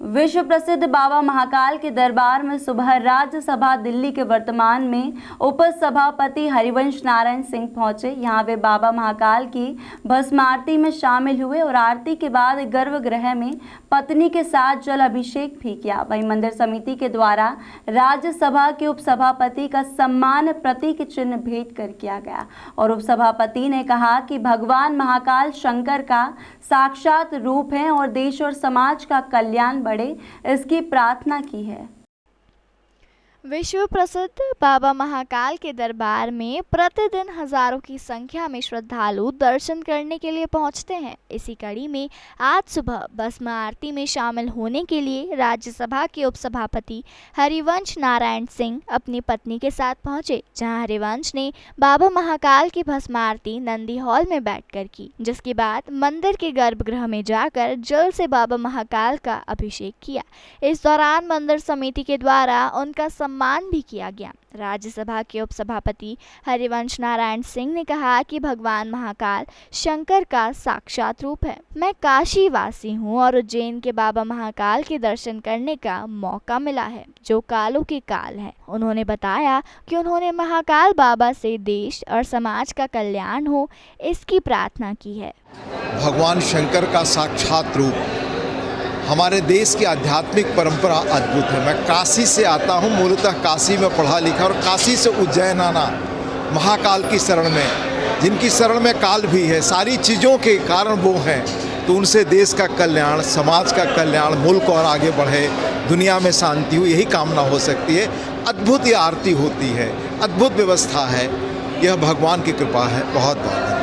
विश्व प्रसिद्ध बाबा महाकाल के दरबार में सुबह राज्यसभा दिल्ली के वर्तमान में उपसभापति हरिवंश नारायण सिंह पहुंचे। यहां वे बाबा महाकाल की भस्म आरती में शामिल हुए और आरती के बाद गर्भगृह में पत्नी के साथ जल अभिषेक भी किया। वहीं मंदिर समिति के द्वारा राज्यसभा के उपसभापति का सम्मान प्रतीक चिन्ह भेंट कर किया गया और उपसभापति ने कहा कि भगवान महाकाल शंकर का साक्षात रूप है और देश और समाज का कल्याण बढ़े, इसकी प्रार्थना की है। विश्व प्रसिद्ध बाबा महाकाल के दरबार में प्रतिदिन हजारों की संख्या में श्रद्धालु दर्शन करने के लिए पहुंचते हैं। इसी कड़ी में आज सुबह भस्म आरती में शामिल होने के लिए राज्यसभा के उपसभापति हरिवंश नारायण सिंह अपनी पत्नी के साथ पहुंचे, जहां हरिवंश ने बाबा महाकाल की भस्म आरती नंदी हॉल में बैठकर की, जिसके बाद मंदिर के गर्भगृह में जाकर जल से बाबा महाकाल का अभिषेक किया। इस दौरान मंदिर समिति के द्वारा उनका सम्मान भी किया गया। राज्यसभा के उपसभापति हरिवंश नारायण सिंह ने कहा कि भगवान महाकाल शंकर का साक्षात रूप है। मैं काशी वासी हूँ और उज्जैन के बाबा महाकाल के दर्शन करने का मौका मिला है, जो कालों के काल है। उन्होंने बताया कि उन्होंने महाकाल बाबा से देश और समाज का कल्याण हो, इसकी प्रार्थना की है। भगवान शंकर का साक्षात रूप हमारे देश की आध्यात्मिक परंपरा अद्भुत है। मैं काशी से आता हूँ, मूलतः काशी में पढ़ा लिखा और काशी से उज्जैन आना महाकाल की शरण में, जिनकी शरण में काल भी है, सारी चीज़ों के कारण वो हैं, तो उनसे देश का कल्याण, समाज का कल्याण, मुल्क और आगे बढ़े, दुनिया में शांति हो, यही कामना हो सकती है। अद्भुत ये आरती होती है, अद्भुत व्यवस्था है, यह भगवान की कृपा है। बहुत बहुत